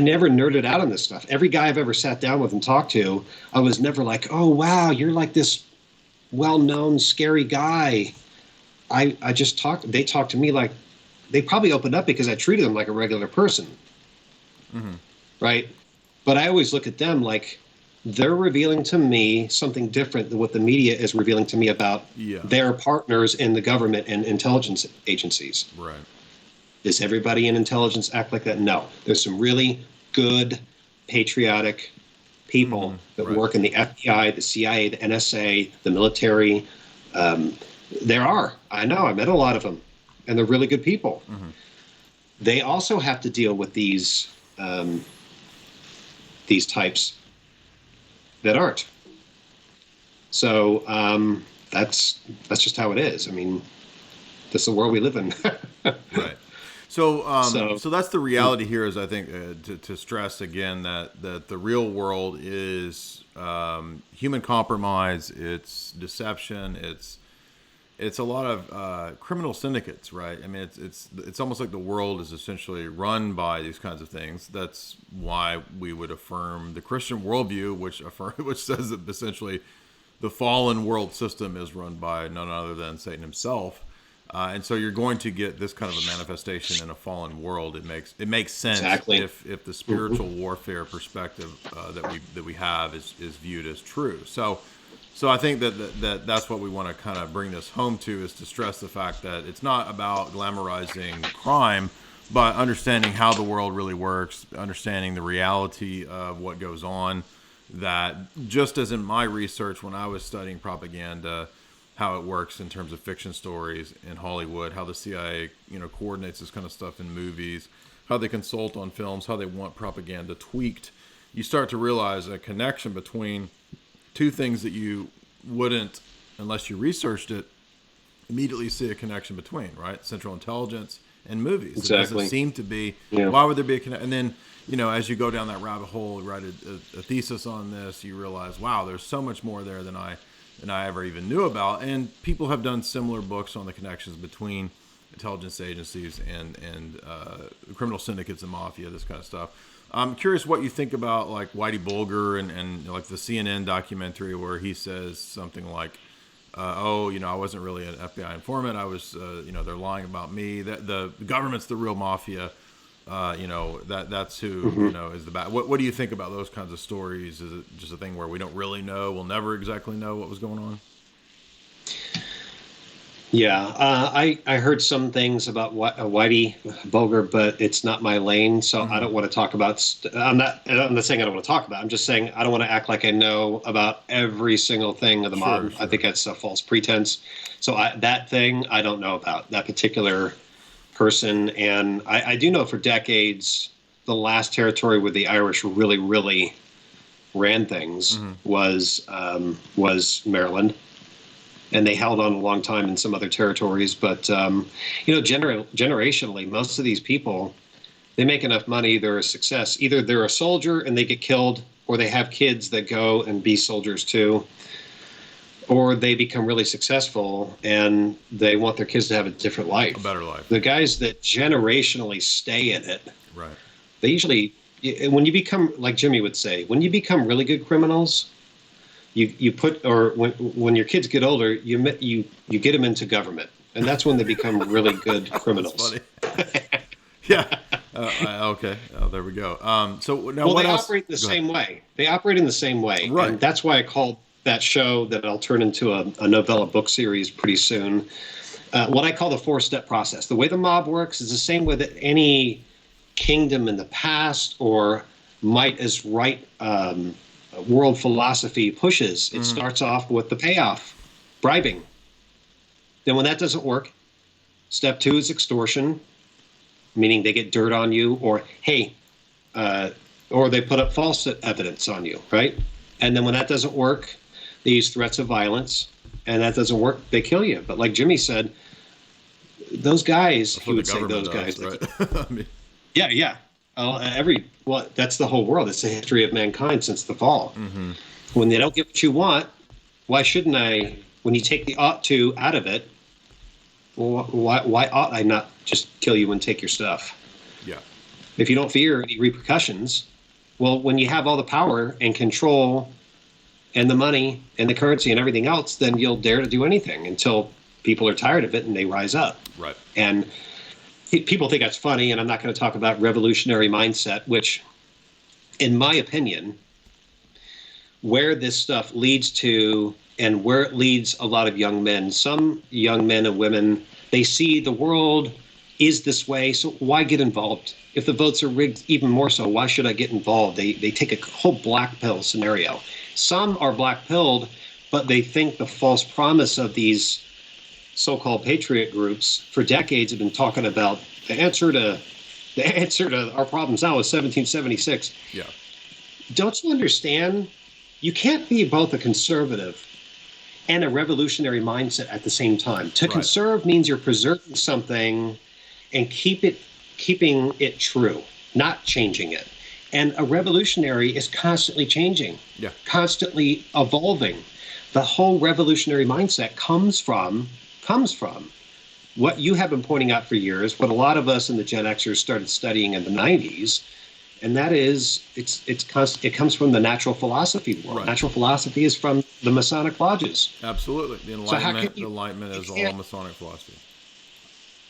never nerded out on this stuff. Every guy I've ever sat down with and talked to, I was never like, oh, wow, you're like this well-known, scary guy. I just they talked to me like, they probably opened up because I treated them like a regular person. Mm-hmm. Right? But I always look at them like, they're revealing to me something different than what the media is revealing to me about their partners in the government and intelligence agencies. Right. Does everybody in intelligence act like that? No. There's some really good, patriotic people that work in the FBI, the CIA, the NSA, the military, There are. I know. I met a lot of them, and they're really good people. Mm-hmm. They also have to deal with these types that aren't. So that's just how it is. I mean, this is the world we live in. Right. So, So so that's the reality here. Is I think to stress again that the real world is human compromise. It's deception. It's a lot of criminal syndicates, right? I mean, it's almost like the world is essentially run by these kinds of things. That's why we would affirm the Christian worldview, which says that essentially the fallen world system is run by none other than Satan himself. And so you're going to get this kind of a manifestation in a fallen world. It makes sense exactly. if the spiritual warfare perspective that we have is viewed as true. So I think that's what we want to kind of bring this home to, is to stress the fact that it's not about glamorizing crime, but understanding how the world really works, understanding the reality of what goes on. That just as in my research when I was studying propaganda, how it works in terms of fiction stories in Hollywood, how the CIA, coordinates this kind of stuff in movies, how they consult on films, how they want propaganda tweaked, you start to realize a connection between two things that you wouldn't, unless you researched it, immediately see a connection between, right? Central intelligence and movies. Exactly. It doesn't seem to be. Yeah. Why would there be a connection? And then, as you go down that rabbit hole, write a thesis on this, you realize, wow, there's so much more there than I ever even knew about. And people have done similar books on the connections between intelligence agencies and criminal syndicates and mafia, this kind of stuff. I'm curious what you think about like Whitey Bulger and like the CNN documentary where he says something like, I wasn't really an FBI informant. I was, they're lying about me. That the government's the real mafia. That's who, Mm-hmm. is the bad. What do you think about those kinds of stories? Is it just a thing where we don't really know? We'll never exactly know what was going on? Yeah, I heard some things about Whitey Bulger, but it's not my lane, so I don't want to talk about. I'm not saying I don't want to talk about. I'm just saying I don't want to act like I know about every single thing of the mob. Sure. I think that's a false pretense. So that thing I don't know about, that particular person, and I do know for decades the last territory where the Irish really, really ran things was Maryland. And they held on a long time in some other territories. But, generationally, most of these people, they make enough money, they're a success. Either they're a soldier and they get killed, or they have kids that go and be soldiers too, or they become really successful and they want their kids to have a different life. A better life. The guys that generationally stay in it, Right. they usually, when you become, like Jimmy would say, when you become really good criminals, you put, or when your kids get older, you get them into government, and that's when they become really good criminals. That's funny. Yeah. Okay. Oh, there we go. So now, Well, what they else? operate the same way. They operate in the same way, Right. and that's why I called that show that I'll turn into a novella book series pretty soon. What I call the 4-step process. The way the mob works is the same way that any kingdom in the past or might as right. World philosophy pushes. It starts off with the payoff, bribing. Then when that doesn't work, step 2 is extortion, meaning they get dirt on you, or or they put up false evidence on you, right? And then when that doesn't work, they use threats of violence, and that doesn't work, they kill you. But like Jimmy said, those guys, he would say those guys, right? I mean, yeah. That's the whole world. It's the history of mankind since the fall. When they don't get what you want, why shouldn't I? When you take the ought to out of it, why ought I not just kill you and take your stuff? yeah. If you don't fear any repercussions, well, when you have all the power and control and the money and the currency and everything else, then you'll dare to do anything until people are tired of it and they rise up. Right. And people think that's funny, and I'm not going to talk about revolutionary mindset, which, in my opinion, where this stuff leads to and where it leads a lot of young men, some young men and women, they see the world is this way, so why get involved? If the votes are rigged, even more so, why should I get involved? They take a whole black pill scenario. Some are black pilled, but they think the false promise of these so-called patriot groups for decades have been talking about the answer to our problems now is 1776. Yeah. Don't you understand? You can't be both a conservative and a revolutionary mindset at the same time. To Right. conserve means you're preserving something and keeping it true, not changing it. And a revolutionary is constantly changing, Yeah. constantly evolving. The whole revolutionary mindset comes from what you have been pointing out for years, what a lot of us in the Gen Xers started studying in the 90s, and that is it comes from the natural philosophy world. Right. Natural philosophy is from the Masonic lodges. Absolutely. The So how Enlightenment, can you- the Enlightenment is you all can't- Masonic philosophy.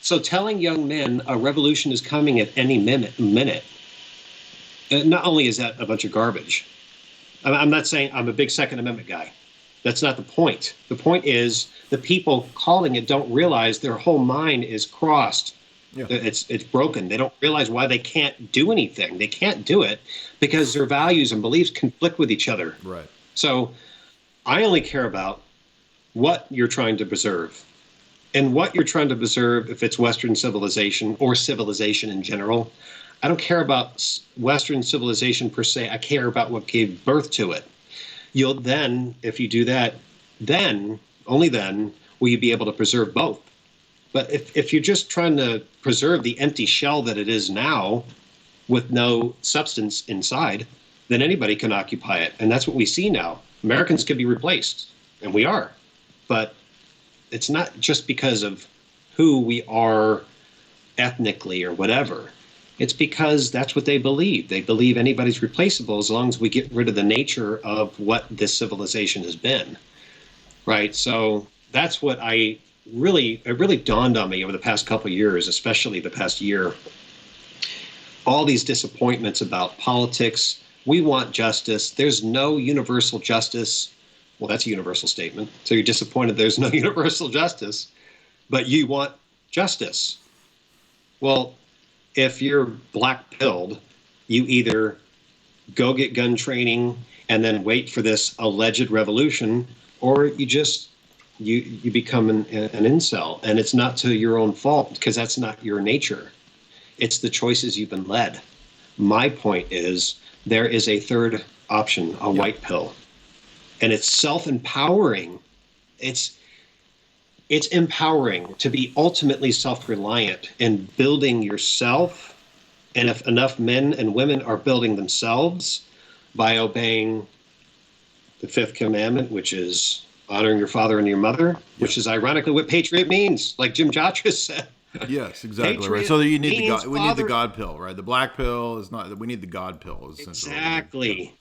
So telling young men a revolution is coming at any minute, not only is that a bunch of garbage. I'm not saying I'm a big Second Amendment guy. That's not the point. The point is the people calling it don't realize their whole mind is crossed. Yeah. It's broken. They don't realize why they can't do anything. They can't do it because their values and beliefs conflict with each other. Right. So I only care about what you're trying to preserve. And what you're trying to preserve, if it's Western civilization or civilization in general, I don't care about Western civilization per se. I care about what gave birth to it. You'll then, if you do that, then, only then, will you be able to preserve both. But if you're just trying to preserve the empty shell that it is now with no substance inside, then anybody can occupy it. And that's what we see now. Americans can be replaced, and we are. But it's not just because of who we are ethnically or whatever. It's because that's what they believe. They believe anybody's replaceable as long as we get rid of the nature of what this civilization has been. Right? So that's what it really dawned on me over the past couple of years, especially the past year. All these disappointments about politics. We want justice. There's no universal justice. Well, that's a universal statement. So you're disappointed there's no universal justice, but you want justice. Well, if you're black-pilled, you either go get gun training and then wait for this alleged revolution, or you become an incel. And it's not to your own fault because that's not your nature. It's the choices you've been led. My point is there is a third option, a white pill. And it's self-empowering. It's empowering to be ultimately self-reliant in building yourself. And if enough men and women are building themselves by obeying the fifth commandment, which is honoring your father and your mother, which is ironically what patriot means, like Jim Jatras said. Yes, exactly. Patriot Right. So you need the means we need the father- God pill, right? The black pill is not. We need the God pill. Is essentially what we need. Exactly.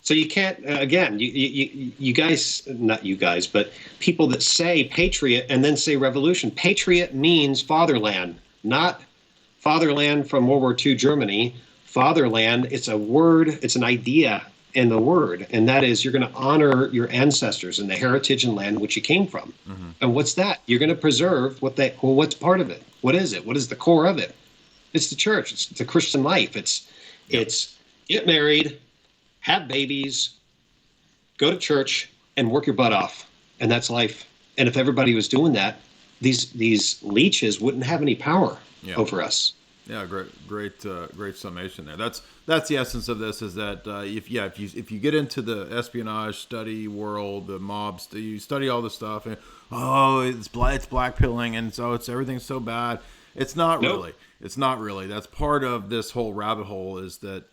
So you can't, again, you guys, not you guys, but people that say patriot and then say revolution. Patriot means fatherland, not fatherland from World War II Germany. Fatherland, it's a word, it's an idea in the word. And that is you're going to honor your ancestors and the heritage and land which you came from. Mm-hmm. And what's that? You're going to preserve what's part of it? What is it? What is the core of it? It's the church. It's the Christian life. It's get married, have babies, go to church, and work your butt off. And that's life. And if everybody was doing that, these leeches wouldn't have any power over us. Yeah, great summation there. That's the essence of this. Is that if you get into the espionage study world, the mobs, you study all this stuff, and it's black pilling, and so everything's so bad. It's not really. It's not really. That's part of this whole rabbit hole. Is that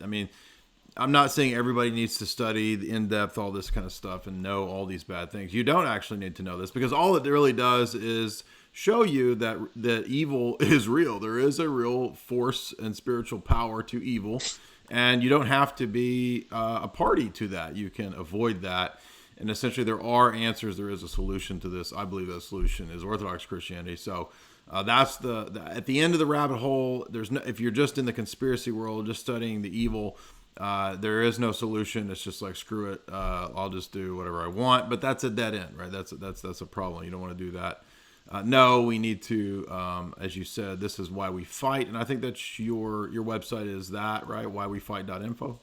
I'm not saying everybody needs to study in depth all this kind of stuff and know all these bad things. You don't actually need to know this because all it really does is show you that evil is real. There is a real force and spiritual power to evil, and you don't have to be a party to that. You can avoid that. And essentially, there are answers. There is a solution to this. I believe that solution is Orthodox Christianity. So that's at the end of the rabbit hole. If you're just in the conspiracy world, just studying the evil. There is no solution. It's just like, screw it. I'll just do whatever I want. But that's a dead end, right? That's a problem. You don't want to do that. No, we need to, as you said, this is why we fight. And I think that's your website is that, right? Whywefight.info.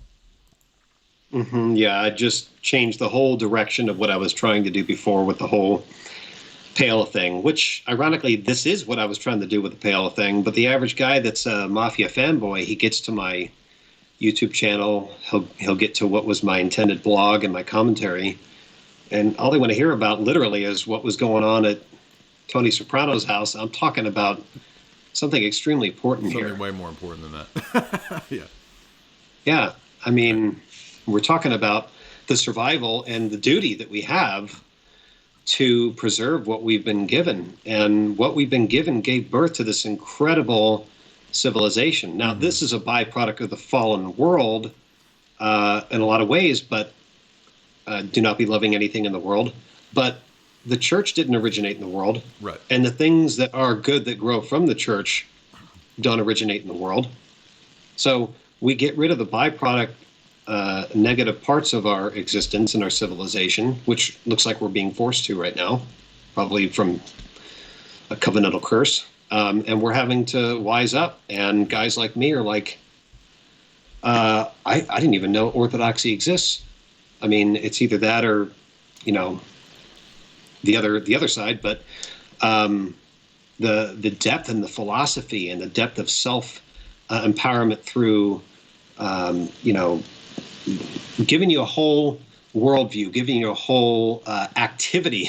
Mm-hmm, yeah, I just changed the whole direction of what I was trying to do before with the whole Pale thing, which ironically, this is what I was trying to do with the Pale thing. But the average guy that's a Mafia fanboy, he gets to my YouTube channel, he'll get to what was my intended blog and my commentary, and all they want to hear about literally is what was going on at Tony Soprano's house. I'm talking about something extremely important here. Something way more important than that. Yeah. Yeah. I mean, we're talking about the survival and the duty that we have to preserve what we've been given. And what we've been given gave birth to this incredible civilization. Now, this is a byproduct of the fallen world in a lot of ways, but do not be loving anything in the world. But the church didn't originate in the world. Right. And the things that are good that grow from the church don't originate in the world. So we get rid of the byproduct negative parts of our existence and our civilization, which looks like we're being forced to right now, probably from a covenantal curse. And we're having to wise up. And guys like me are like, I didn't even know orthodoxy exists. I mean, it's either that or, the other side. But the depth and the philosophy and the depth of self empowerment through, giving you a whole worldview, giving you a whole activity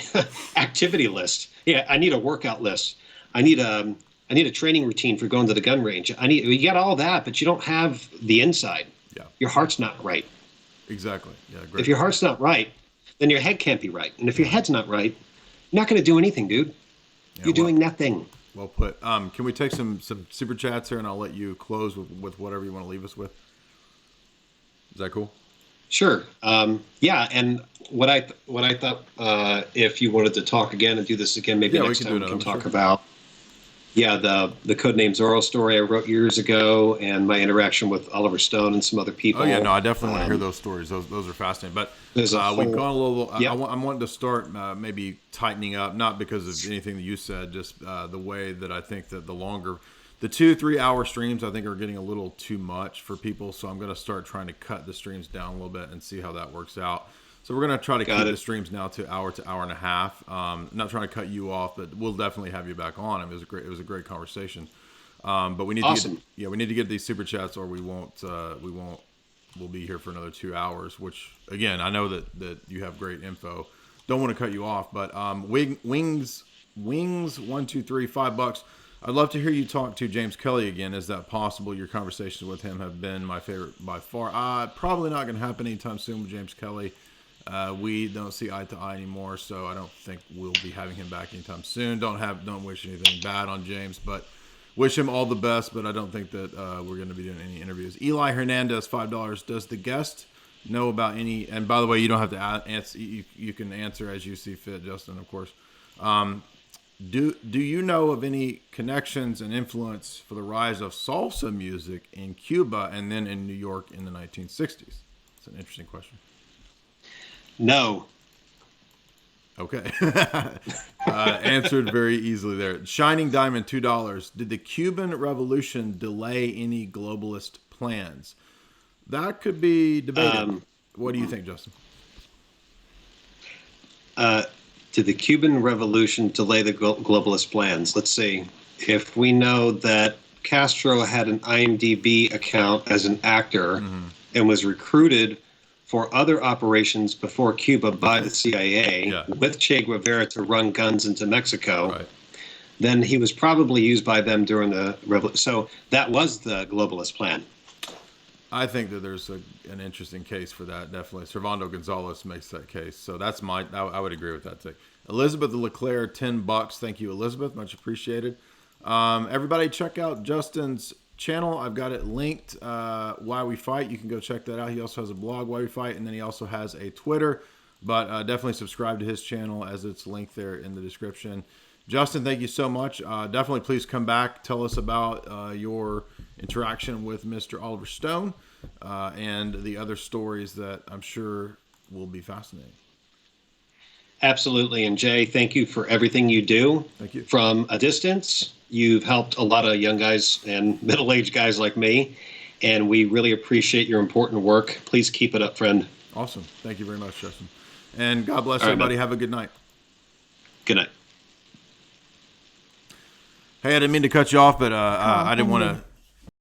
list. Yeah, I need a workout list. I need a training routine for going to the gun range. You got all that, but you don't have the inside. Yeah. Your heart's not right. Exactly. Yeah. Great. If your heart's not right, then your head can't be right. And if your head's not right, you're not going to do anything, dude. Yeah, you're doing nothing. Well put. Can we take some super chats here, and I'll let you close with whatever you want to leave us with. Is that cool? Sure. Yeah. And what I thought, if you wanted to talk again and do this again, maybe next time we can talk about, the Codename Zorro story I wrote years ago and my interaction with Oliver Stone and some other people. Oh yeah, no, I definitely want to hear those stories. Those are fascinating. But we've gone a little. I'm wanting to start maybe tightening up, not because of anything that you said, just the way that I think that the 2-3 hour streams I think are getting a little too much for people. So I'm going to start trying to cut the streams down a little bit and see how that works out. So we're going to try to keep the streams now to hour and a half. Not trying to cut you off, but we'll definitely have you back on. It was a great conversation. But we need to get these super chats, or we won't. We'll be here for another 2 hours. Which again, I know that you have great info. Don't want to cut you off, but wings 1 2 3 $5. I'd love to hear you talk to James Kelly again. Is that possible? Your conversations with him have been my favorite by far. Probably not going to happen anytime soon with James Kelly. We don't see eye to eye anymore, so I don't think we'll be having him back anytime soon. Don't wish anything bad on James, but wish him all the best. But I don't think that we're going to be doing any interviews. Eli Hernandez, $5. Does the guest know about any? And by the way, you don't have to answer. You can answer as you see fit, Justin, of course. Do you know of any connections and influence for the rise of salsa music in Cuba and then in New York in the 1960s? It's an interesting question. No. Okay. Answered very easily there. Shining Diamond, $2. Did the Cuban Revolution delay any globalist plans? That could be debated. What do you think, Justin? Did the Cuban Revolution delay the globalist plans? Let's see. If we know that Castro had an IMDb account as an actor and was recruited for other operations before Cuba by the CIA with Che Guevara to run guns into Mexico, then he was probably used by them during the revolution. So that was the globalist plan. I think that there's an interesting case for that, definitely. Servando Gonzalez makes that case. So that's I would agree with that take. Elizabeth Leclerc, $10. Thank you, Elizabeth. Much appreciated. Everybody check out Justin's channel. I've got it linked, Why We Fight. You can go check that out. He also has a blog, Why We Fight, and then he also has a Twitter. But definitely subscribe to his channel as it's linked there in the description. Justin, thank you so much. Definitely please come back. Tell us about your interaction with Mr. Oliver Stone and the other stories that I'm sure will be fascinating. Absolutely. And Jay, thank you for everything you do. Thank you. From a distance, you've helped a lot of young guys and middle-aged guys like me, and we really appreciate your important work. Please keep it up, friend. Awesome. Thank you very much, Justin. And God bless everybody. Have a good night. Good night. Hey, I didn't mean to cut you off, but I didn't want to